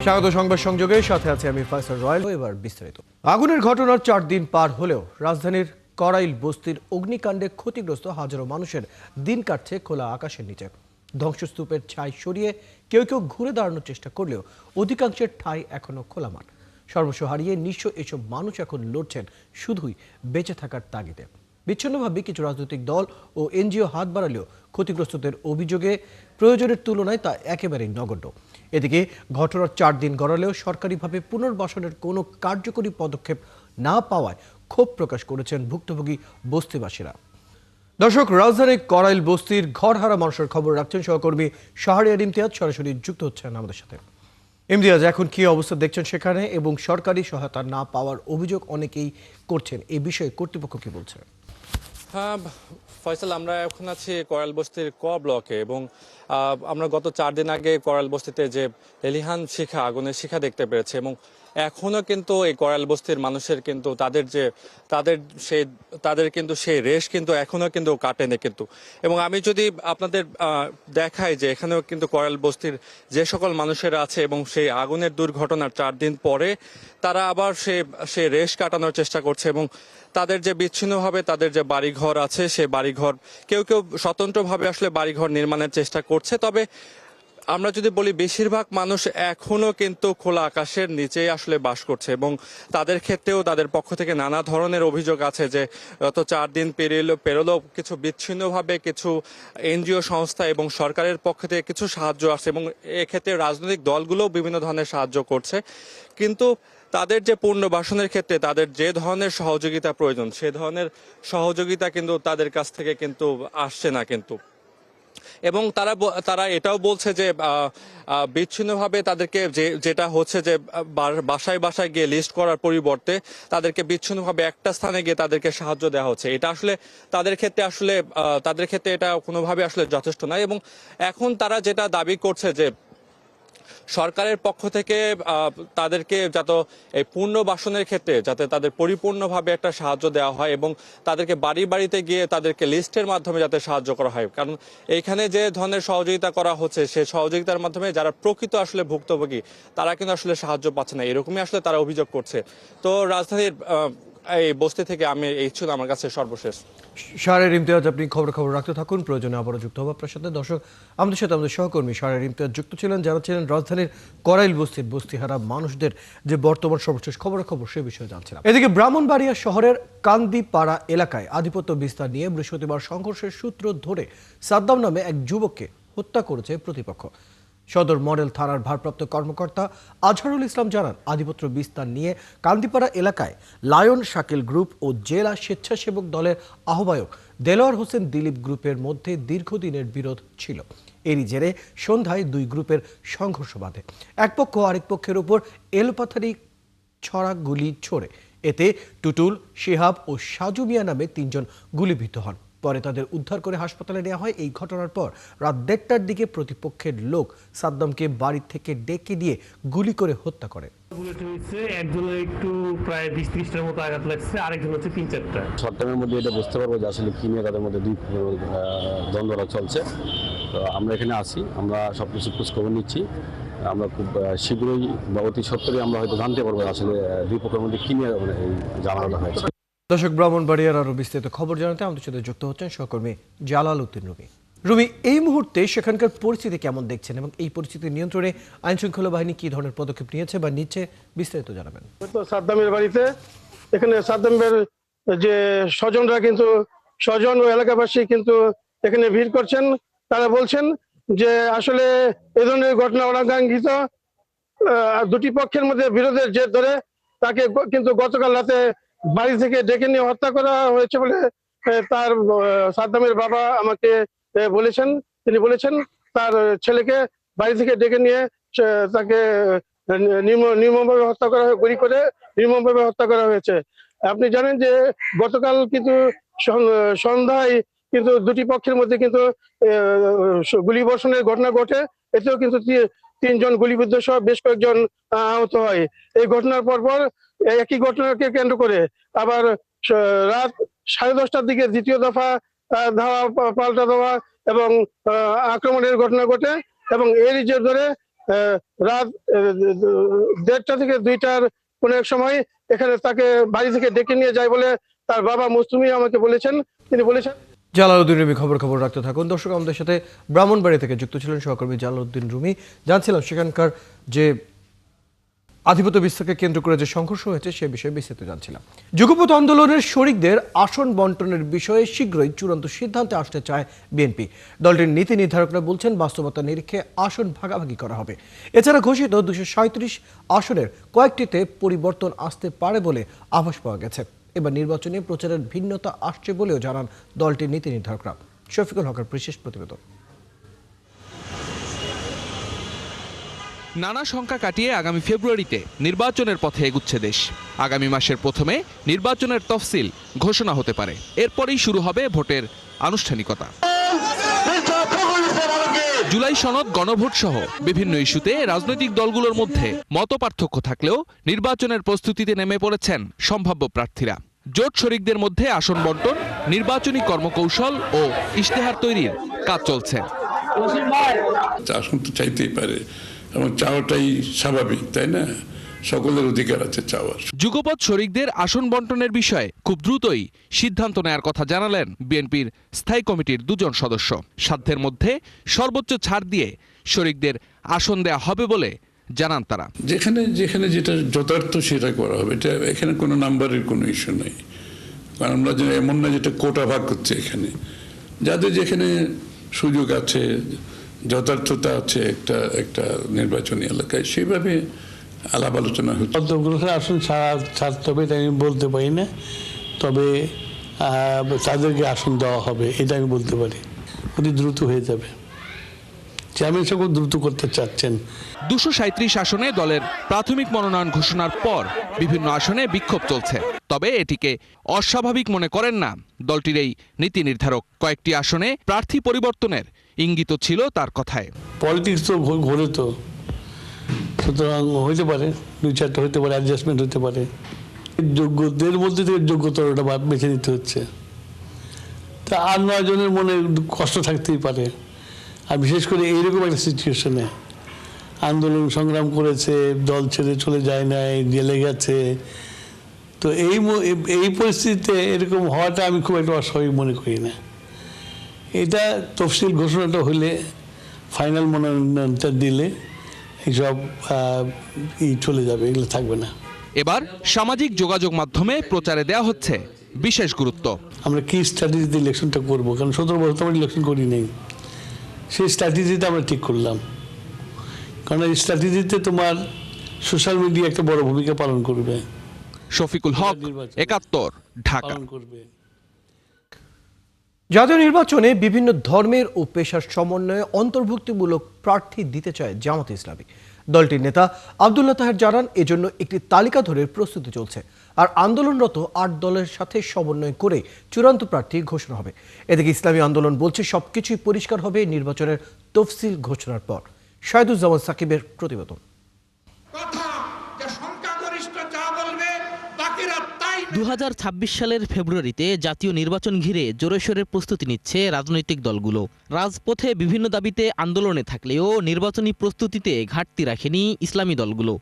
স্বাগত সংবাদ সংযোগে সাথে আছে আমি ফয়সাল রয়েল। এবার বিস্তারিত। আগুনের ঘটনার 4 দিন পার হলেও রাজধানীর করাইল বস্তির অগ্নিকাণ্ডে ক্ষতিগ্রস্ত হাজারো মানুষের দিন কাটছে খোলা আকাশের নিচে। ধ্বংসস্তূপের ছাই সরিয়ে কেউ কেউ ঘুরে দাঁড়ানোর চেষ্টা করলেও অধিকাংশের ঠাঁই এখনো খোলা মাঠ। সর্বস্ব হারিয়ে নিঃস্ব এসব মানুষ এখন লড়ছেন শুধুই বেঁচে থাকার তাগিদে। বিচ্ছিন্নভাবে কিছু রাজনৈতিক দল ও এনজিও হাত বাড়ালেও ক্ষতিগ্রস্তদের অভিযোগে প্রয়োজনের তুলনায় তা একেবারেই নগণ্য। এদিকে ঘটনার 4 দিন গড়ালেও সরকারিভাবে পুনর্বাসনের কোনো কার্যকরী পদক্ষেপ না পাওয়ায় ক্ষোভ প্রকাশ করেছেন ভুক্তভোগী বস্তিবাসীরা। দর্শক, রাজধানীর করাইল বস্তির ঘরহারা মানুষের খবর রাখছেন সহকর্মী শাহরিয়ার ইমতিয়াজ, সরাসরি যুক্ত হচ্ছেন আমাদের সাথে। ইমতিয়াজ, এখন কি অবস্থা দেখছেন সেখানে এবং সরকারি সহায়তা না পাওয়ার অভিযোগ অনেকেই করছেন, এই বিষয়ে কর্তৃপক্ষ কি বলছে? হ্যাঁ ফয়সাল, আমরা এখন আছি করাইল বস্তির ক ব্লকে এবং আমরা গত 4 দিন আগে করাইল বস্তিতে যে লেলিহান শিখা, আগুনের শিখা দেখতে পেরেছি এবং এখনো কিন্তু এই করাইল বস্তির মানুষের কিন্তু তাদের কিন্তু সেই রেশ কিন্তু এখনো কিন্তু কাটেনি কিন্তু। এবং আমি যদি আপনাদের দেখাই যে এখানেও কিন্তু করাইল বস্তির যে সকল মানুষেরা আছে এবং সেই আগুনের দুর্ঘটনার 4 দিন পরে তারা আবার সে রেশ কাটানোর চেষ্টা করছে এবং তাদের যে বিচ্ছিন্নভাবে তাদের যে বাড়িঘর আছে সে বাড়িঘর কেউ কেউ স্বতন্ত্রভাবে আসলে বাড়িঘর নির্মাণের চেষ্টা করছে। তবে আমরা যদি বলি বেশিরভাগ মানুষ এখনো কিন্তু খোলা আকাশের নিচেই আসলে বাস করছে এবং তাদের ক্ষেত্রেও তাদের পক্ষ থেকে নানা ধরনের অভিযোগ আছে যে গত 4 দিন পেরোলো কিছু বিচ্ছিন্নভাবে কিছু এনজিও সংস্থা এবং সরকারের পক্ষ থেকে কিছু সাহায্য আসছে এবং এক্ষেত্রে রাজনৈতিক দলগুলোও বিভিন্ন ধরনের সাহায্য করছে, কিন্তু তাদের যে পুনর্বাসনের ক্ষেত্রে তাদের যে ধরনের সহযোগিতা প্রয়োজন সে ধরনের সহযোগিতা কিন্তু তাদের কাছ থেকে কিন্তু আসছে না কিন্তু। এবং তারা এটাও বলছে যে বিচ্ছিন্নভাবে তাদেরকে যেটা হচ্ছে যে বাসায় বাসায় গিয়ে লিস্ট করার পরিবর্তে তাদেরকে বিচ্ছিন্নভাবে একটা স্থানে গিয়ে তাদেরকে সাহায্য দেওয়া হচ্ছে। এটা আসলে তাদের ক্ষেত্রে এটা কোনোভাবে আসলে যথেষ্ট নয় এবং এখন তারা যেটা দাবি করছে যে সরকারের পক্ষ থেকে তাদেরকে যাতে এই পুনর্বাসনের ক্ষেত্রে যাতে তাদের পরিপূর্ণভাবে একটা সাহায্য দেওয়া হয় এবং তাদেরকে বাড়ি বাড়িতে গিয়ে তাদেরকে লিস্টের মাধ্যমে যাতে সাহায্য করা হয়, কারণ এইখানে যে ধরনের সহযোগিতা করা হচ্ছে সেই সহযোগিতার মাধ্যমে যারা প্রকৃত আসলে ভুক্তভোগী তারা কিন্তু আসলে সাহায্য পাচ্ছে না, এরকমই আসলে তারা অভিযোগ করছে। তো রাজধানীর এই বস্তি থেকে এই ছিল আমার কাছে সর্বশেষ। শাহরিয়ার ইমতিয়াজ, আপনি খবর রাখতে থাকুন, প্রয়োজনে আবারও যুক্ত হবো আপনার সাথে। দর্শক, আমাদের সাথে আমাদের সহকর্মী শাহরিয়ার ইমতিয়াজ যুক্ত ছিলেন, যারা ছিলেন রাজধানীর করাইল বস্তির বস্তিহারা মানুষদের যে বর্তমান সর্বশেষ খবর সে বিষয়ে জানছিলাম। এদিকে ব্রাহ্মণবাড়িয়া শহরের কান্দিপাড়া এলাকায় আধিপত্য বিস্তার নিয়ে বৃহস্পতিবার সংঘর্ষের সূত্র ধরে সাদ্দাম নামে এক যুবককে হত্যা করেছে প্রতিপক্ষ। সদর মডেল থানার ভারপ্রাপ্ত কর্মকর্তা আজহারুল ইসলাম জানান, আধিপত্য বিস্তার নিয়ে কান্দিপাড়া এলাকায় লায়ন শাকিল গ্রুপ ও জেলা স্বেচ্ছাসেবক দলের আহ্বায়ক দেলোয়ার হোসেন দিলীপ গ্রুপের মধ্যে দীর্ঘদিনের বিরোধ ছিল। এরই জেরে সন্ধ্যায় দুই গ্রুপের সংঘর্ষ বাধে। এক পক্ষ আরেক পক্ষের উপর এলোপাথারি ছড়া গুলি ছোড়ে। এতে টুটুল, শিহাব ও সাজু মিয়া নামে 3 জন গুলিবিদ্ধ হন। পরে তাদের উদ্ধার করে হাসপাতালে নেওয়া হয়। এই ঘটনার পর রাত 1:30টার দিকে প্রতিপক্ষের লোক সাদ্দামকে বাড়ি থেকে ডেকে দিয়ে গুলি করে হত্যা করে। একজনের একটু প্রায় 20-30টার মতো আঘাত লাগছে, আরেকজন হচ্ছে 3-4টা। শর্ট টাইমের মধ্যে এটা বুঝতে পারবো যে আসলে কি নিয়ে তাদের মধ্যে দ্বন্দ্বটা চলছে। তো আমরা এখানে আছি, আমরা সবকিছু খোঁজ খবর নিচ্ছি। আমরা খুব শীঘ্রই বা অতি সত্বরই আমরা হয়তো জানতে পারবো আসলে দুই পক্ষের মধ্যে কি নিয়ে এই ঝামেলাটা হয়েছে। দর্শক, ব্রাহ্মণবাড়িয়ার আরো বিস্তারিত খবর জানাতে আমাদের সাথে যুক্ত হচ্ছেন সহকর্মী জালাল উদ্দিন রুমি। এই মুহূর্তে সেখানকার পরিস্থিতি কেমন দেখছেন এবং এই পরিস্থিতি নিয়ন্ত্রণে আইন শৃঙ্খলা বাহিনী কি ধরনের পদক্ষেপ নিয়েছে বা নিচ্ছে, বিস্তারিত জানাবেন। সাদ্দামের বাড়িতে এখানে সাদ্দামের যে স্বজন ও এলাকাবাসী কিন্তু এখানে ভিড় করছেন। তারা বলছেন যে আসলে এ ধরনের ঘটনা অনাকাঙ্ক্ষিত, দুটি পক্ষের মধ্যে বিরোধের জের ধরে তাকে কিন্তু গতকাল রাতে বাড়ি থেকে ডেকে নিয়ে হত্যা করা হয়েছে বলে তার সাদ্দামের বাবা আমাকে বলেছেন। তিনি বলেছেন তার ছেলেকে বাড়ি থেকে ডেকে নিয়ে তাকে নির্মমভাবে হত্যা করা গুলি করে নির্মমভাবে হত্যা করা হয়েছে। আপনি জানেন যে গতকাল কিন্তু সন্ধ্যায় কিন্তু দুটি পক্ষের মধ্যে কিন্তু গুলিবর্ষণের ঘটনা ঘটে। এতেও কিন্তু 3 জন গুলিবিদ্ধ সহ বেশ কয়েকজন আহত হয়। এই ঘটনার পরপর একই ঘটনাকে কেন্দ্র করে আবার রাত 10:30টার দিকে দ্বিতীয় দফা ধাওয়া পাল্টা দেওয়া এবং আক্রমণের ঘটনা ঘটে এবং এরই জের ধরে রাত 1:30 থেকে 2টার কোনো এক সময় এখানে তাকে বাড়ি থেকে ডেকে নিয়ে যায় বলে তার বাবা মুসলিমি আমাকে বলেছেন। তিনি বলেছেন জালালউদ্দিন রুমি খবর রাখতে থাকুন। দর্শক, আমাদের সাথে ব্রাহ্মণবাড়ি থেকে যুক্ত ছিলেন সহকর্মী জালালউদ্দিন রুমি। জানছিলাম সেখানকার যে আধিপত্য বিস্তারকে কেন্দ্র করে যে সংঘর্ষ হয়েছে সে বিষয়ে বিস্তারিত জানছিলাম। যুগপৎ আন্দোলনের শরিকদের আসন বন্টনের বিষয়ে শীঘ্রই চূড়ান্ত সিদ্ধান্তে আসতে চায় বিএনপি। দলটির নীতি নির্ধারকরা বলছেন বাস্তবতার নিরিখে আসন ভাগাভাগি করা হবে। এছাড়া ঘোষিত 237 আসনের কয়েকটিতে পরিবর্তন আসতে পারে বলে আভাস পাওয়া গেছে। এবার নির্বাচনী প্রচারের ভিন্নতা আসছে বলেও জানান দলটির নীতি নির্ধারকরা। শফিকুল হকের বিশেষ প্রতিবেদন। নানা শঙ্কা কাটিয়ে আগামী ফেব্রুয়ারিতে নির্বাচনের পথে এগুচ্ছে দেশ। আগামী মাসের প্রথমে নির্বাচনের তফসিল ঘোষণা হতে পারে। এরপরেই শুরু হবে ভোটের আনুষ্ঠানিকতা। জুলাই সনদ, গণভোট সহ বিভিন্ন ইস্যুতে রাজনৈতিক দলগুলোর মধ্যে মতপার্থক্য থাকলেও নির্বাচনের প্রস্তুতিতে নেমে পড়েছেন সম্ভাব্য প্রার্থীরা। জোট শরিকদের মধ্যে আসন বন্টন, নির্বাচনী কর্মকৌশল ও ইশতেহার তৈরির কাজ চলছে। আসন তো চাইতেই পারে এবং চাওয়াটাই স্বাভাবিক, তাই না? সকলের অধিকার আছে চাওয়ার। যুগপৎ শরিকদের আসন বন্টনের বিষয়ে খুব দ্রুতই সিদ্ধান্ত নেয়ার কথা জানালেন বিএনপির স্থায়ী কমিটির 2 জন সদস্য। সাধ্যের মধ্যে সর্বোচ্চ ছাড় দিয়ে শরিকদের আসন দেয়া হবে বলে জানান তারা। যেখানে যেখানে যেটা যথার্থ সেটা করা হবে। এটা এখানে কোনো নাম্বারের কোনো ইস্যু নেই, কারণ আমরা এমন না যেটা কোটা ভাগ করছে। এখানে যাদের যেখানে সুযোগ আছে, যথার্থতা আছে একটা নির্বাচনী এলাকায়, সেইভাবে আলাপ আলোচনা হচ্ছে। কতগুলো আসন ছাড়তে হবে এটা আমি বলতে পারি না, তবে তাদেরকে আসন দেওয়া হবে এটা আমি বলতে পারি। অতি দ্রুত হয়ে যাবে, চেয়ারম্যান সাহেব খুব দ্রুত করতে চাচ্ছেন। 237 আসনে দলের প্রাথমিক মনোনয়ন ঘোষণার পর বিভিন্ন আসনে বিক্ষোভ চলছে। তবে এটিকে অস্বাভাবিক মনে করেন না দলটির এই নীতি নির্ধারক। কয়েকটি আসনে প্রার্থী পরিবর্তনের ইঙ্গিত ছিল তার কথায়। পলিটিক্স তো ঘোরে, তো সুতরাং হইতে পারে 2-4টা হইতে পারে, অ্যাডজাস্টমেন্ট হতে পারে। যোগ্যদের মধ্যে থেকে যোগ্যতরটা বেছে নিতে হচ্ছে। তা 8-9 জনের মনে কষ্ট থাকতেই পারে, আর বিশেষ করে এইরকম একটা সিচুয়েশনে আন্দোলন সংগ্রাম করেছে, দল ছেড়ে চলে যায় নাই, জেলে গেছে। তো এই পরিস্থিতিতে এরকম হওয়াটা আমি খুব একটা অস্বাভাবিক মনে করি না। এটা তফসিল ঘোষণাটা হলে, ফাইনাল মনোনয়নটা দিলে এইসব চলে যাবে, এগুলো থাকবে না। এবার সামাজিক যোগাযোগ মাধ্যমে প্রচারে দেয়া হচ্ছে বিশেষ গুরুত্ব। আমরা কি স্ট্র্যাটেজিতে ইলেকশনটা করবো, কারণ 17 বছর তো আমরা ইলেকশন করি নেই। সেই স্ট্র্যাটেজিটা আমরা ঠিক করলাম, কারণ এই স্ট্র্যাটেজিতে তোমার সোশ্যাল মিডিয়া একটা বড় ভূমিকা পালন করবে। শফিকুল হক, 71, ঢাকা। জাতীয় নির্বাচনে বিভিন্ন ধর্মের ও পেশার সমন্বয়ে অন্তর্ভুক্তিমূলক প্রার্থী দিতে চায় জামাতে ইসলামী। দলটির নেতা আব্দুল্লাহ তাহের জানান, এজন্য একটি তালিকা ধরে প্রস্তুতি চলছে, আর আন্দোলনরত 8 দলের সাথে সমন্বয় করে চূড়ান্ত প্রার্থী ঘোষণা হবে। এদিকে ইসলামী আন্দোলন বলছে সবকিছুই পরিষ্কার হবে নির্বাচনের তফসিল ঘোষণার পর। শাহিদুজ্জামান সাকিবের প্রতিবেদন। 2026 সালের ফেব্রুয়ারিতে জাতীয় নির্বাচন ঘিরে জোরেশোরে প্রস্তুতি নিচ্ছে রাজনৈতিক দলগুলো। রাজপথে বিভিন্ন দাবিতে আন্দোলনে থাকলেও নির্বাচনী প্রস্তুতিতে ঘাটতি রাখেনি ইসলামী দলগুলো।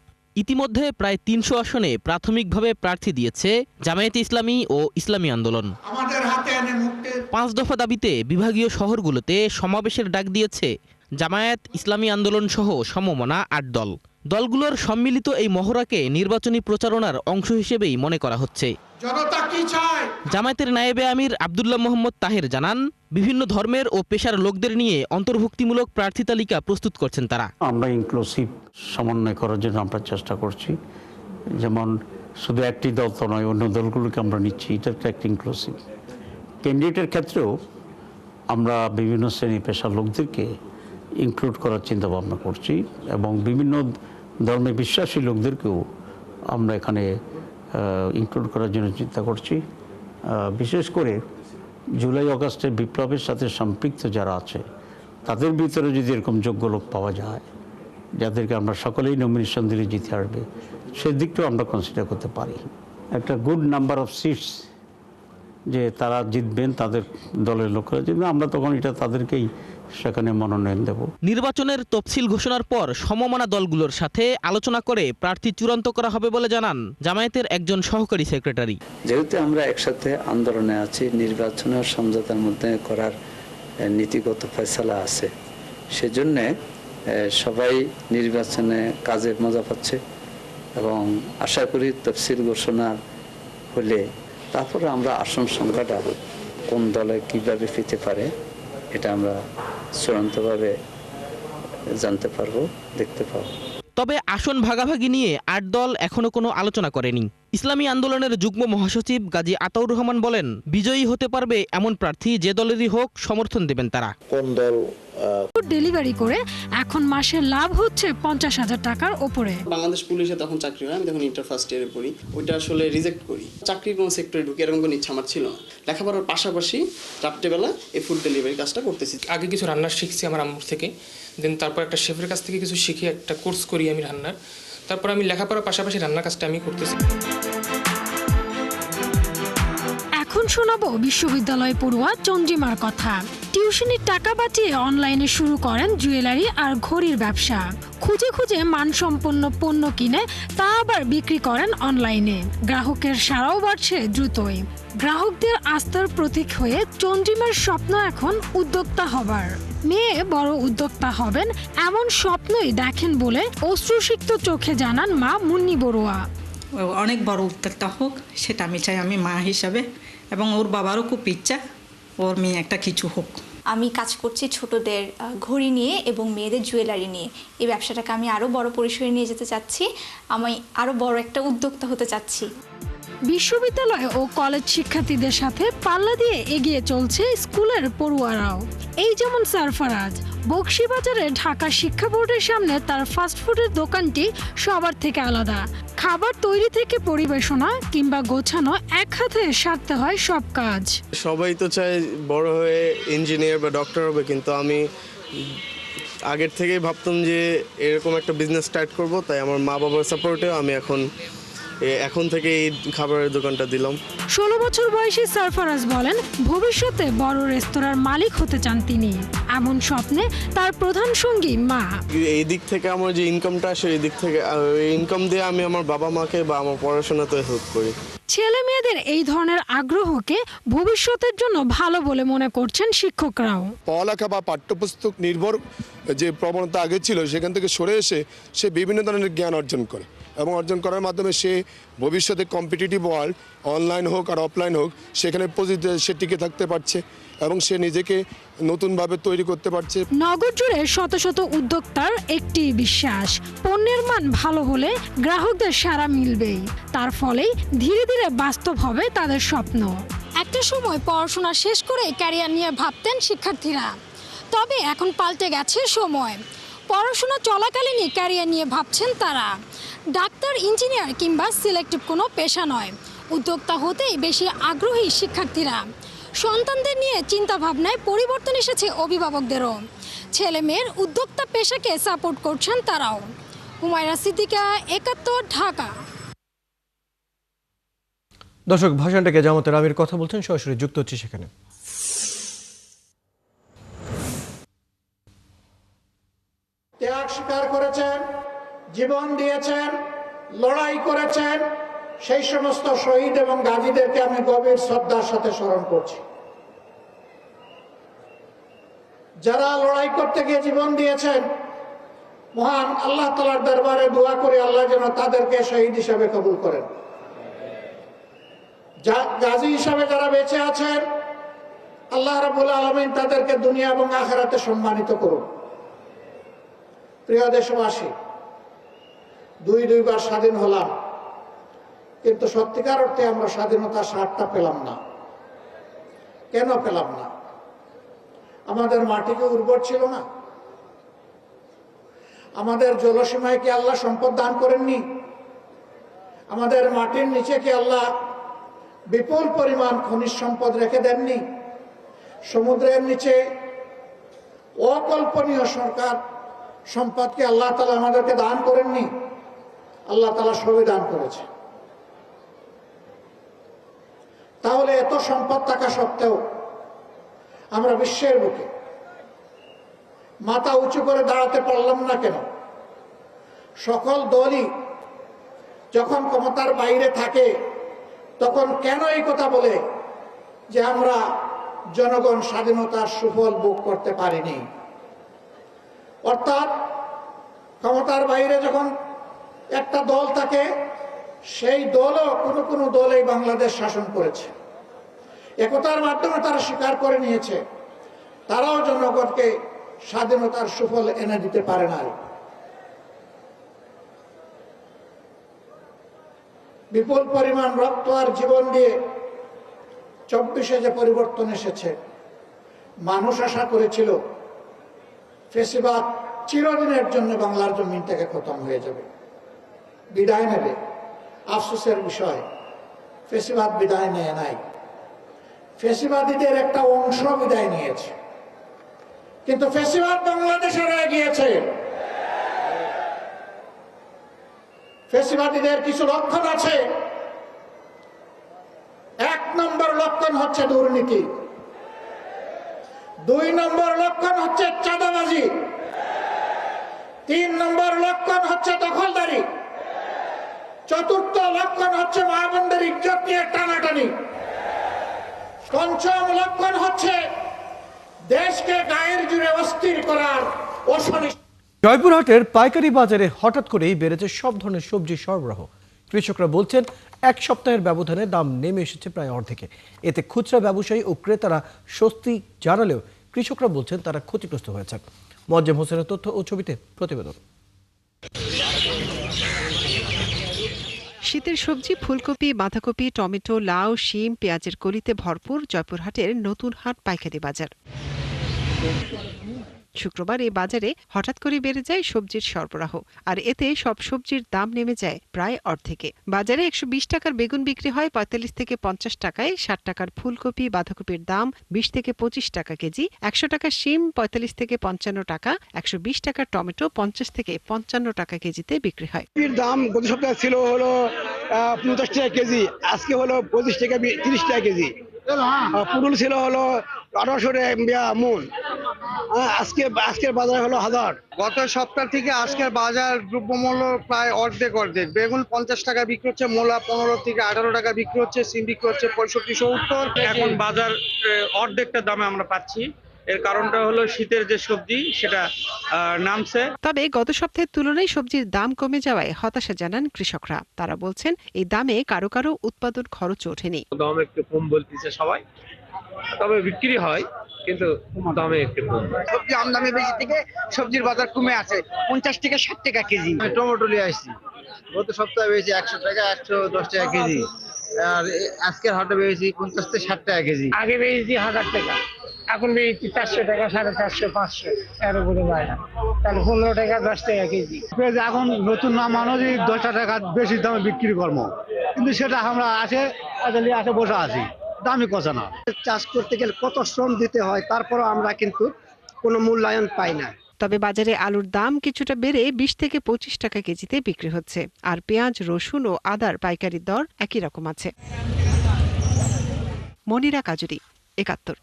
ইতিমধ্যে প্রায় 300 আসনে প্রাথমিকভাবে প্রার্থী দিয়েছে জামায়াতে ইসলামী ও ইসলামী আন্দোলন। 5 দফা দাবিতে বিভাগীয় শহরগুলোতে সমাবেশের ডাক দিয়েছে জামায়াত, ইসলামী আন্দোলন সহ সমমনা 8 দল। দলগুলোর সম্মিলিত এই মহড়াকে নির্বাচনী প্রচারণার অংশ হিসেবেই মনে করা হচ্ছে। জামায়াতের নায়েবে আমির আব্দুল্লাহ মোহাম্মদ তাহের জানান, বিভিন্ন ধর্মের ও পেশার লোকদের নিয়ে অন্তর্ভুক্তিমূলক প্রার্থী তালিকা প্রস্তুত করছেন তারা। আমরা ইনক্লুসিভ সমন্বয় করার জন্য আমরা চেষ্টা করছি। যেমন শুধু একটি দল তো নয়, অন্য দলগুলোকে আমরা নিচ্ছি, এটা একটা ইনক্লুসিভ। ক্যান্ডিডেটের ক্ষেত্রেও আমরা বিভিন্ন শ্রেণী পেশার লোকদেরকে ইনক্লুড করার চিন্তা ভাবনা করছি, এবং বিভিন্ন ধর্মে বিশ্বাসী লোকদেরকেও আমরা এখানে ইনক্লুড করার জন্য চিন্তা করছি। বিশেষ করে জুলাই আগস্টের বিপ্লবের সাথে সম্পৃক্ত যারা আছে তাদের ভিতরে যদি এরকম যোগ্য লোক পাওয়া যায়, যাদেরকে আমরা সকলেই নমিনেশন দিলে জিতে আসবে, সেদিকটাও আমরা কনসিডার করতে পারি। একটা গুড নাম্বার অফ সিটস যে তারা জিতবেন, তাদের দলের লোকরা জিতবেন, আমরা তখন এটা তাদেরকেই সেখানে মনোনয়ন দেব। নির্বাচনের তফসিল ঘোষণার পর সমমনা দলগুলোর সাথে আলোচনা করে প্রার্থী চূড়ান্ত করা হবে বলে জানান জামায়াতের একজন সহকারী সেক্রেটারি। যেহেতু আমরা একসাথে আন্দোলনে আছি, নির্বাচনের সমঝোতার মধ্যে করার নীতিগত ফয়সালা আছে, সেজন্য সবাই নির্বাচনে কাজে মজা পাচ্ছে এবং আশা করি তফসিল ঘোষণা হলে তারপরে আমরা আসন সংখ্যাটা কোন দলে কিভাবে পেতে পারে এটা আমরা চূড়ান্তভাবে জানতে পারবো, দেখতে পাবো। তবে আসন ভাগাভাগি নিয়ে 8 দল এখনো কোনো আলোচনা করেনি। ইসলামী আন্দোলনের যুগ্ম মহাসচিব গাজী আতাউর রহমান বলেন, বিজয়ী হতে পারবে এমন প্রার্থী যে দলেরই হোক সমর্থন দেবেন তারা। কোন দল ডেলিভারি করে এখন মাসে লাভ হচ্ছে 50,000 টাকার উপরে। বাংলাদেশ পুলিশে তখন চাকরি হয়, আমি তখন ইন্টার ফার্স্ট ইয়ারে পড়ি, ওইটা আসলে রিজেক্ট করি। চাকরির কোনো সেক্টরে ঢুকে এরকম কোনো ইচ্ছা আমার ছিল না। লেখাপড়ার পাশাপাশি রাত্রেবেলা এই ফুড ডেলিভারি কাজটা করতেছি। আগে কিছু রান্নার শিখছি আমার আম্মুর থেকে, দেন তারপর একটা শেফের কাছ থেকে কিছু শিখে একটা কোর্স করি আমি রান্নার, তারপর আমি লেখাপড়ার পাশাপাশি রান্নার কাজটা আমি করতেছি। এখন শোনাবো বিশ্ববিদ্যালয় পড়ুয়া চন্দ্রিমার কথা। টিউশনির টাকা বাঁচিয়ে অনলাইনে শুরু করেন জুয়েলারি আর ঘড়ির ব্যবসা। খুঁজে খুঁজে মানসম্পন্ন পণ্য কিনে তা আবার বিক্রি করেন অনলাইনে। গ্রাহকের সাড়াও বাড়ছে দ্রুতই। গ্রাহকদের আস্থার প্রতীক হয়ে চন্দ্রিমার স্বপ্ন এখন উদ্যোক্তা হবার। মেয়ে বড় উদ্যোক্তা হবেন এমন স্বপ্নই দেখেন বলে অশ্রুসিক্ত চোখে জানান মা মুন্নি বড়ুয়া। অনেক বড় উদ্যোক্তা হোক সেটা আমি চাই, আমি মা হিসাবে, এবং ওর বাবারও খুব ইচ্ছা ওর মেয়ে একটা কিছু হোক। আমি কাজ করছি ছোটদের ঘড়ি নিয়ে এবং মেয়েদের জুয়েলারি নিয়ে। এই ব্যবসাটাকে আমি আরও বড় পরিসরে নিয়ে যেতে চাচ্ছি, আমি আরও বড় একটা উদ্যোক্তা হতে চাচ্ছি। বিশ্ববিদ্যালয় ও কলেজ শিক্ষার্থীদের সাথে পাল্লা দিয়ে এগিয়ে চলছে স্কুলের পড়ুয়ারাও। এই যেমন সারফারাজ, বকশীবাজারে ঢাকা শিক্ষা বোর্ডের সামনে তার ফাস্টফুডের দোকানটি সবার থেকে আলাদা। খাবার তৈরি থেকে পরিবেশনা কিংবা গোছানো এক হাতে সারতে হয় সব কাজ। সবাই তো চায় বড় হয়ে ইঞ্জিনিয়ার বা ডক্টর হবে, কিন্তু আমি আগের থেকেই ভাবতাম যে এরকম একটা বিজনেস স্টার্ট করব, তাই আমার মা বাবার সাপোর্টে আমি এখন থেকে এই খাবারের দোকানটা দিলাম। 16 বছর বয়সী সারফারাজ বলেন, ভবিষ্যতে বড় রেস্তোরাঁর মালিক হতে চান তিনি। এমন স্বপ্নে তার প্রধান সঙ্গী মা। এই দিক থেকে আমার যে ইনকামটা আসে, এই দিক থেকে ইনকাম দিয়ে আমি আমার বাবা মাকে বা আমার পড়াশোনাতে হেল্প করি। ছেলে মেয়েদের এই ধরনের আগ্রহকে ভবিষ্যতের জন্য ভালো বলে মনে করছেন শিক্ষকরাও। পড়ালেখা বা পাঠ্যপুস্তক নির্ভর যে প্রবণতা আগে ছিল সেখান থেকে সরে এসে সে বিভিন্ন ধরনের জ্ঞান অর্জন করে, এবং অর্জন করার মাধ্যমে সে ভবিষ্যতে কম্পিটিটিভ ওয়ার্ল্ড অনলাইন হোক আর অফলাইন হোক সেখানে সে টিকে থাকতে পারছে এবং সে নিজেকে নতুনভাবে তৈরি করতে পারছে। নগর জুড়ে শত শত উদ্যোক্তার একটি বিশ্বাস, পণ্যের মান ভালো হলে গ্রাহকদের সাড়া মিলবেই। তার ফলেই ধীরে ধীরে বাস্তব হবে তাদের স্বপ্ন। একটা সময় পড়াশোনা শেষ করে ক্যারিয়ার নিয়ে ভাবতেন শিক্ষার্থীরা, তবে এখন পাল্টে গেছে সময়। পড়াশোনা চলাকালীনই ক্যারিয়ার নিয়ে ভাবছেন তারা। ডাক্তার, ইঞ্জিনিয়ার কিংবা সিলেক্টিভ কোনো পেশা নয়, উদ্যোক্তা হতেই বেশি আগ্রহী শিক্ষার্থীরা। সন্তানদের নিয়ে চিন্তা ভাবনায় পরিবর্তন এসেছে অভিভাবকদেরও। ছেলে মেয়ের উদ্যোক্তা পেশাকে সাপোর্ট করছেন তারাও। হুমায়রা সিদ্দিকা, 71, ঢাকা। দর্শক, ভাষণটাকে জামাতের আমির কথা বলছেন, সরাসরি যুক্ত হচ্ছে সেখানে। ত্যাগ স্বীকার করেছেন, জীবন দিয়েছেন, লড়াই করেছেন, সেই সমস্ত শহীদ এবং গাজীদেরকে আমি গভীর শ্রদ্ধার সাথে স্মরণ করছি। যারা লড়াই করতে গিয়ে জীবন দিয়েছেন, মহান আল্লাহ তাআলার দরবারে দোয়া করে আল্লাহ যেন তাদেরকে শহীদ হিসাবে কবুল করেন। গাজী হিসাবে যারা বেঁচে আছেন, আল্লাহ রাব্বুল আলামিন তাদেরকে দুনিয়া এবং আখিরাতে সম্মানিত করুন। প্রিয় দেশবাসী, দুইবার স্বাধীন হলাম, কিন্তু সত্যিকার অর্থে আমরা স্বাধীনতার স্বাদটা পেলাম না। কেন পেলাম না? আমাদের মাটি কি উর্বর ছিল না? আমাদের জলসীমায় কি আল্লাহ সম্পদ দান করেননি? আমাদের মাটির নিচে কি আল্লাহ বিপুল পরিমাণ খনিজ সম্পদ রেখে দেননি? সমুদ্রের নিচে অকল্পনীয় সম্পদকে আল্লাহ তাআলা আমাদেরকে দান করেননি? আল্লাহ তাআলা সবই দান করেছে। তাহলে এত সম্পদ থাকা সত্ত্বেও আমরা বিশ্বের বুকে মাথা উঁচু করে দাঁড়াতে পারলাম না কেন? সকল দলই যখন ক্ষমতার বাইরে থাকে তখন কেন এই কথা বলে যে আমরা জনগণ স্বাধীনতার সুফল ভোগ করতে পারিনি? অর্থাৎ ক্ষমতার বাইরে যখন একটা দল থাকে, সেই দলও কোনো কোনো দল এই বাংলাদেশ শাসন করেছে, একতার মাধ্যমে তারা স্বীকার করে নিয়েছে তারাও জনগণকে স্বাধীনতার সুফল এনে দিতে পারে না। বিপুল পরিমাণ রক্ত আর জীবন দিয়ে 24-এ যে পরিবর্তন এসেছে, মানুষ আশা করেছিল ফ্যাসিবাদ চিরদিনের জন্য বাংলার জমিন থেকে খতম হয়ে যাবে, বিদায় নেবে। আফসোসের বিষয়, ফ্যাসিবাদ বিদায় নেয় নাই, ফ্যাসিবাদীদের একটা অংশ বিদায় নিয়েছে, কিন্তু ফ্যাসিবাদ বাংলাদেশে রয়ে গিয়েছে। ফ্যাসিবাদীদের কিছু লক্ষণ আছে। 1 নম্বর লক্ষণ হচ্ছে দুর্নীতি, 2 নম্বর লক্ষণ হচ্ছে চাঁদাবাজি, 3 নম্বর লক্ষণ হচ্ছে দখলদারি, 4র্থ লক্ষণ হচ্ছে মা বোনদের ইজ্জত নিয়ে টানাটানি, 5ম লক্ষণ হচ্ছে দেশকে গায়ের জুড়ে অস্থির করার অসনিশ্চিত। জয়পুরহাটের পাইকারি বাজারে হঠাৎ করেই বেড়েছে সব ধরনের সবজি সরবরাহ। কৃষকরা বলছেন 1 সপ্তাহের ব্যবধানে দাম নেমে এসেছে প্রায় অর্ধেকে। এতে খুচরা ব্যবসায়ী ও ক্রেতারা স্বস্তি জানালেও কৃষকরা বলছেন তারা ক্ষতিগ্রস্ত হয়েছেন। মোয়াজ্জেম হোসেনের তথ্য ও ছবিতে প্রতিবেদন। শীতের সবজি ফুলকপি, বাঁধাকপি, টমেটো, লাউ, শিম, পেঁয়াজের কলিতে ভরপুর জয়পুরহাটের নতুন হাট পাইকারি বাজার। শুক্রবার এই বাজারে হঠাৎ করে বেড়ে যায় সবজির সরবরাহ, আর এতে সব সবজির দাম নেমে যায় প্রায় অর্ধেকে। বাজারে 120 টাকার বেগুন বিক্রি হয় 45 থেকে 50 টাকায়, 60 টাকার ফুলকপি, বাঁধাকপির দাম 20 থেকে 25 টাকা কেজি, 100 টাকার শিম 45 থেকে 55 টাকা, 120 টাকার টমেটো 50 থেকে 55 টাকা কেজিতে বিক্রি হয়। দাম গত সপ্তাহে ছিল হলো 50 টাকা কেজি, আজকে হলো 25 টাকা 30 টাকা কেজি। পুটল ছিল হলো 1800 টাকা মন, আজকের বাজার হলো 1000। গত সপ্তাহ থেকে আজকের বাজার দ্রব্যমূল্য প্রায় অর্ধেক। বেগুন 50 টাকা বিক্রি হচ্ছে, মূলা 15 থেকে 18 টাকা বিক্রি হচ্ছে, সিম বিক্রি হচ্ছে 65-70। এখন বাজার অর্ধেকটা দামে আমরা পাচ্ছি। এর কারণটা হলো শীতের যে সবজি সেটা নামছে। তবে গত সপ্তাহের তুলনায় সবজির দাম কমে যাওয়ায় হতাশা জানান কৃষকরা। তারা বলছেন এই দামে কারো কারো উৎপাদন খরচ ওঠেনি। দাম একটু কম বলতেছে সবাই, তবে বিক্রি হয় কিন্তু দামে একটু কম। সবজি আমদানি বেশি থেকে সবজির বাজার কমে আছে, 50 থেকে 60 টাকা কেজি। টমেটো নিয়ে আসছি, গত সপ্তাহে বেশি 100 টাকা 110 টাকা কেজি, আর আজকের হাটে বেশি 50 থেকে 60 টাকা কেজি। আগে বেশি 1000 টাকা, এখন বেশি 400 টাকা, 450, 500 এর উপরে যায় না, তাহলে 15 টাকা 10 টাকা কেজি। এখন নতুন না মানুষ 10 টাকা বেশি দামে বিক্রি করবো, কিন্তু সেটা আমরা আসে বসে আছি, দামই কষা না। চাষ করতে গেলে কত শ্রম দিতে হয়, তারপরও আমরা কিন্তু কোনো মূল্যায়ন পাই না। তবে বাজারে আলুর দাম কিছুটা বেড়ে 20 থেকে 25 টাকা কেজিতে বিক্রি হচ্ছে, আর পেঁয়াজ, রসুন ও আদার পাইকারি দর একই রকম আছে। মনিরা কাজুরি, 71।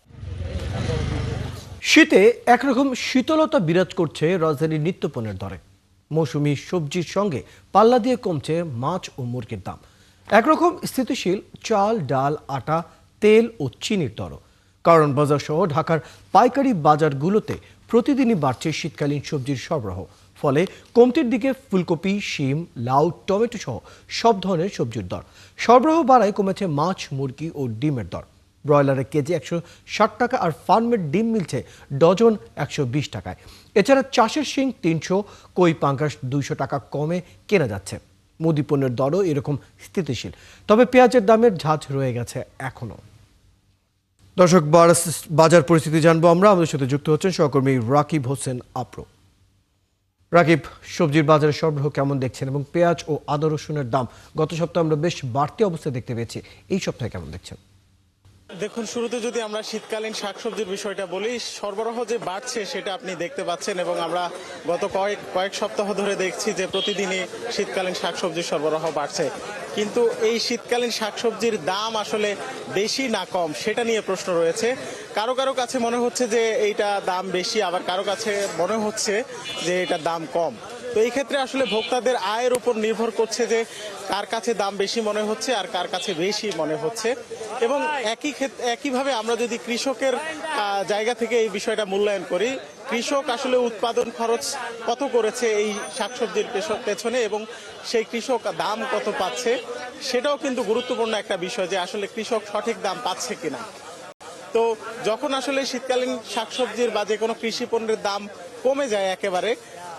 শীতে একরকম শীতলতা বিরাজ করছে রাজধানীর নিত্যপণ্যের দরে। মৌসুমি সবজির সঙ্গে পাল্লা দিয়ে কমছে মাছ ও মুরগির দাম। একরকম স্থিতিশীল চাল, ডাল, আটা, তেল ও চিনির দরও। কারণ বাজার সহ ঢাকার পাইকারি বাজারগুলোতে প্রতিদিনই বাড়ছে শীতকালীন সবজির সরবরাহ। ফলে কমতির দিকে ফুলকপি, শিম, লাউ, টমেটো সহ সব ধরনের সবজির দর। সরবরাহ বাড়ায় কমেছে মাছ, মুরগি ও ডিমের দর। ব্রয়লারের কেজি 160 টাকা, আর ফার্মের ডিম মিলছে ডজন 120 টাকায়। এছাড়া চাষের শিং 300, কই পাঙ্গাস 200 টাকা কমে কেনা যাচ্ছে। মুদি পণ্যের দরও এরকম স্থিতিশীল, তবে পেঁয়াজের দামের ঝাঁজ রয়ে গেছে এখনো। দর্শক, বাজার পরিস্থিতি জানবো আমরা। আমাদের সাথে যুক্ত হচ্ছেন সহকর্মী রাকিব হোসেন আপরো। রাকিব, সবজির বাজারে সরবরাহ কেমন দেখছেন, এবং পেঁয়াজ ও আদা রসুনের দাম গত সপ্তাহে আমরা বেশ বাড়তি অবস্থায় দেখতে পেয়েছি, এই সপ্তাহে কেমন দেখছেন? দেখুন, শুরুতে যদি আমরা শীতকালীন শাকসবজির বিষয়টা বলি, সরবরাহ যে বাড়ছে সেটা আপনি দেখতে পাচ্ছেন, এবং আমরা গত কয়েক সপ্তাহ ধরে দেখছি যে প্রতিদিনই শীতকালীন শাকসবজির সরবরাহ বাড়ছে। কিন্তু এই শীতকালীন শাকসবজির দাম আসলে বেশি না কম সেটা নিয়ে প্রশ্ন রয়েছে। কারো কারো কাছে মনে হচ্ছে যে এইটা দাম বেশি, আবার কারো কাছে মনে হচ্ছে যে এটা দাম কম। তো এই ক্ষেত্রে আসলে ভোক্তাদের আয়ের উপর নির্ভর করছে যে কার কাছে দাম বেশি মনে হচ্ছে আর কার কাছে বেশি মনে হচ্ছে। এবং একইভাবে আমরা যদি কৃষকের জায়গা থেকে এই বিষয়টা মূল্যায়ন করি, কৃষক আসলে উৎপাদন খরচ কত করেছে এই শাকসবজির পেছনে এবং সেই কৃষক দাম কত পাচ্ছে, সেটাও কিন্তু গুরুত্বপূর্ণ একটা বিষয় যে আসলে কৃষক সঠিক দাম পাচ্ছে কিনা। তো যখন আসলে শীতকালীন শাকসবজির বা যে কোনো কৃষি পণ্যের দাম কমে যায় একেবারে,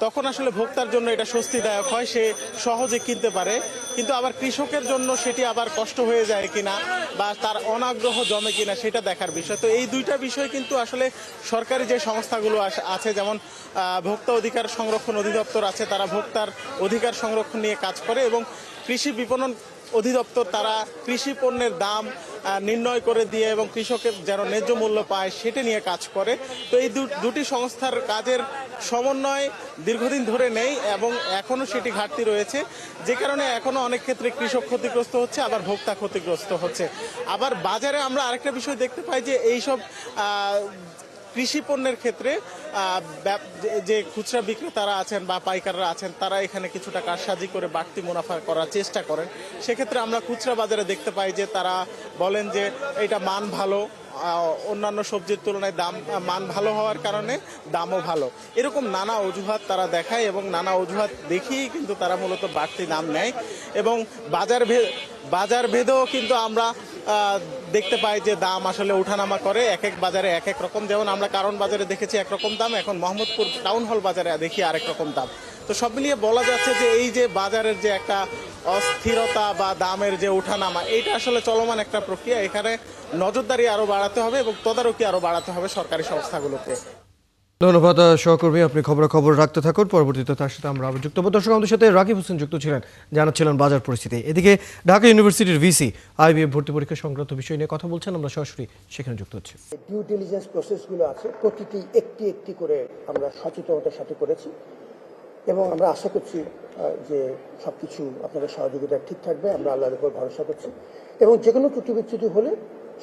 তখন আসলে ভোক্তার জন্য এটা স্বস্তিদায়ক হয়, সে সহজে কিনতে পারে। কিন্তু আবার কৃষকের জন্য সেটি আবার কষ্ট হয়ে যায় কিনা বা তার অনাগ্রহ জমে কিনা সেটা দেখার বিষয়। তো এই দুইটা বিষয় কিন্তু আসলে সরকারি যে সংস্থাগুলো আছে, যেমন ভোক্তা অধিকার সংরক্ষণ অধিদপ্তর আছে, তারা ভোক্তার অধিকার সংরক্ষণ নিয়ে কাজ করে, এবং কৃষি বিপণন অধিদপ্তর তারা কৃষি পণ্যের দাম নির্ণয় করে দিয়ে এবং কৃষকের যেন ন্যায্য মূল্য পায় সেটা নিয়ে কাজ করে। তো এই দুটি সংস্থার কাজের সমন্বয় দীর্ঘদিন ধরে নেই এবং এখনও সেটি ঘাটতি রয়েছে, যে কারণে এখনও অনেক ক্ষেত্রে কৃষক ক্ষতিগ্রস্ত হচ্ছে, আবার ভোক্তা ক্ষতিগ্রস্ত হচ্ছে। আবার বাজারে আমরা আরেকটা বিষয় দেখতে পাই যে এইসব কৃষি পণ্যের ক্ষেত্রে যে খুচরা বিক্রেতারা আছেন বা পাইকাররা আছেন, তারা এখানে কিছুটা কারসাজি করে বাড়তি মুনাফা করার চেষ্টা করেন। সেক্ষেত্রে আমরা খুচরা বাজারে দেখতে পাই যে তারা বলেন যে এটা মান ভালো, অন্যান্য সবজির তুলনায় মান ভালো হওয়ার কারণে দামও ভালো, এরকম নানা অজুহাত তারা দেখায় এবং নানা অজুহাত দেখিয়েই কিন্তু তারা মূলত বাড়তি দাম নেয়। এবং বাজার ভেদেও কিন্তু আমরা দেখতে পাই যে দাম আসলে ওঠানামা করে, এক এক বাজারে এক এক রকম। যেমন আমরা কারণ বাজারে দেখেছি একরকম দাম, এখন মোহাম্মদপুর টাউন হল বাজারে দেখি আরেক রকম দাম। তো সব মিলিয়ে বলা যাচ্ছে যে এই যে বাজারের যে একটা অস্থিরতা বা দামের যে ওঠানামা, এটা আসলে চলমান একটা প্রক্রিয়া। এখানে নজরদারি আরো বাড়াতে হবে এবং তদারকি আরো বাড়াতে হবে সরকারি সংস্থাগুলোকে। ধন্যবাদ সহকর্মী, আপনি খবর রাখতে থাকুন। পরবর্তীতে তার সাথে আমরা আবার যুক্ত হব। দর্শক, আমাদের সাথে রাকিব হোসেন যুক্ত ছিলেন, জানাচ্ছিলেন বাজার পরিস্থিতি। এদিকে ঢাকা ইউনিভার্সিটির ভিসি আইবিএফ ভর্তি পরীক্ষা সংক্রান্ত বিষয় নিয়ে কথা বলছেন, আমরা সরাসরি সেখানে যুক্ত হচ্ছি। ডিউ ডিলিজেন্স প্রসেসগুলো আছে, প্রতিটি একটি করে আমরা সচেতনতার সাথে করেছি এবং আমরা আশা করছি যে সবকিছু আপনাদের সহযোগিতা ঠিক থাকবে। আমরা আল্লাহর উপর ভরসা করছি এবং যে কোনো ত্রুটি বিচ্যুতি হলে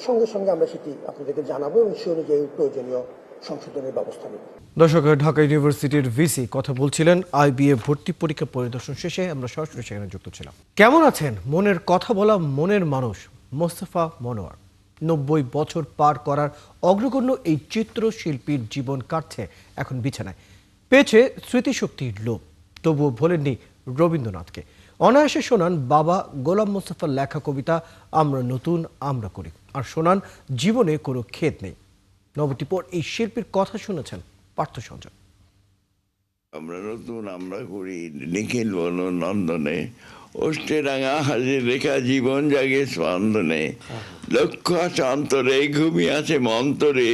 সঙ্গে সঙ্গে আমরা সেটি আপনাদেরকে জানাবো এবং সে অনুযায়ী প্রয়োজনীয় সংশোধনের ব্যবস্থা নেব। দর্শক, ঢাকা ইউনিভার্সিটির ভিসি কথা বলছিলেন আইবিএ ভর্তি পরীক্ষা পরিদর্শন শেষে। আমরা সরাসরি সেখানে যুক্ত ছিলাম। কেমন আছেন মনের কথা বলা মনের মানুষ মোস্তফা মনোয়ার? 90 বছর পার করার অগ্রগণ্য এই চিত্রশিল্পীর জীবন কাটছে এখন বিছানায়। পেয়েছে স্মৃতিশক্তির লোভ, তবুও ভোলেননি রবীন্দ্রনাথকে। অনায়াসে শোনান বাবা গোলাম মোস্তফার লেখা কবিতা আমরা নতুন আমরা করি, আর শোনান জীবনে কোনো খেদ নেই। নবটিপর এই শিল্পীর কথা শুনেছেন পার্থ সঞ্জয়। আমরা নতুন আমরা করি নিখিল বন নন্দনে, অষ্টে রাঙা হাজে রেখা জীবন জাগে স্পন্দনে, লক্ষ্য আছে অন্তরে ঘুমিয়ে আছে মন্তরে,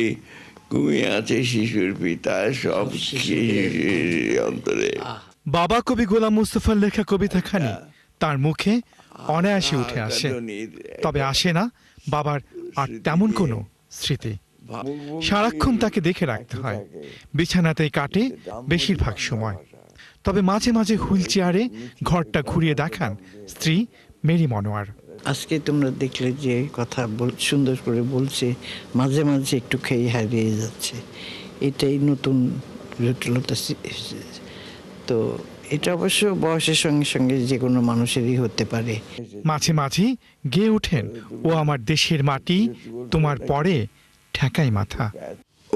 ঘুমিয়ে আছে শিশুর পিতায় সব অন্তরে। বাবা কবি গোলাম মুস্তফার লেখা কবিতাখানি তার মুখে অনায়াসে উঠে আসে, তবে আসে না বাবার আর তেমন কোনো স্মৃতি। সারাক্ষণ তাকে দেখে রাখতে হয়, বিছানাতেই কাটে বেশিরভাগ সময়। তবে মাঝে মাঝে হুইল চেয়ারে ঘরটা ঘুরিয়ে দেখান স্ত্রী মেরি মনোয়ার। আজকে তোমরা দেখলে যে কথা সুন্দর করে বলছে, মাঝে মাঝে একটু খেয়ে হারিয়ে যাচ্ছে, এটাই নতুন জটিলতা। তো এটা অবশ্য বয়সের সঙ্গে সঙ্গে যে কোনো মানুষেরই হতে পারে। মাঝে মাঝে গেয়ে ওঠেন ও আমার দেশের মাটি তোমার পরে ঠেকাই মাথা,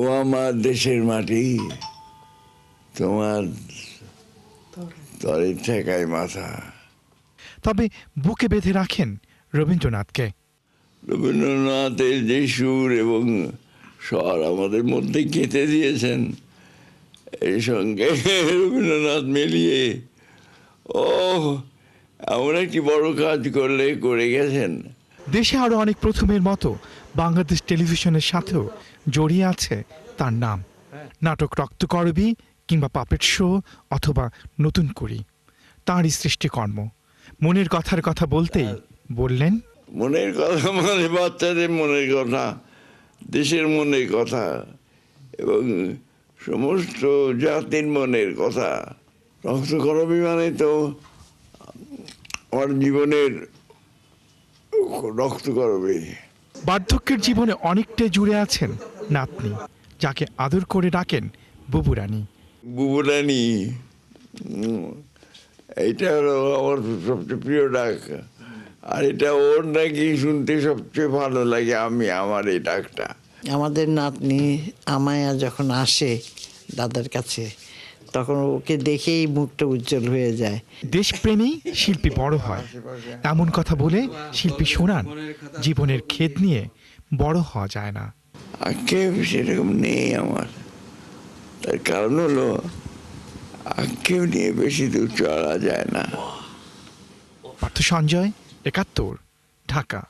ও আমার দেশের মাটি তোমার তরে ঠেকাই মাথা। তবে বুকে বেঁধে রাখেন রবীন্দ্রনাথকে। রবীন্দ্রনাথের যে সুর এবং স্বর আমাদের মধ্যে গেঁথে দিয়েছেন, এর সঙ্গে রবীন্দ্রনাথ মিলিয়ে এমন একটি বড় কাজ করে গেছেন। দেশে আরো অনেক প্রথমের মতো বাংলাদেশ টেলিভিশনের সাথেও জড়িয়ে আছে তার নাম। নাটক রক্তকরবী কিংবা পাপেট শো অথবা নতুন করি তাঁরই সৃষ্টিকর্ম। মনের কথার কথা বলতেই বললেন, মনের কথা মানে বাচ্চাদের মনের কথা, দেশের মনের কথা এবং সমস্ত জাতির মনের কথা। রক্তকরবী মানে তো আমার জীবনের রক্ত করবে। বার্ধক্যের জীবনে অনেকটাই জুড়ে আছেন নাতনি, যাকে আদর করে ডাকেন বুবুরানী। বুবুরানী, এইটা হলো আমার সবচেয়ে প্রিয় ডাক, আর এটা ওর নাকি শুনতে সবচেয়ে ভালো লাগে আমার এই ডাকটা। আমাদের নাতনি আমায়া যখন আসে দাদার কাছে, তখন ওকে দেখেই মুখটা উজ্জ্বল হয়ে যায়। দেশপ্রেমী শিল্পী বড় হয়, এমন কথা বলে শিল্পী শোনান জীবনের খেদ নিয়ে বড় হওয়া যায় না। আক্ষেপ সেরকম নেই আমার, তার কারণ হলো আক্ষেপ নিয়ে বেশি দূর চলা যায় না। পার্থ সঞ্জয়, ৭১, ঢাকা।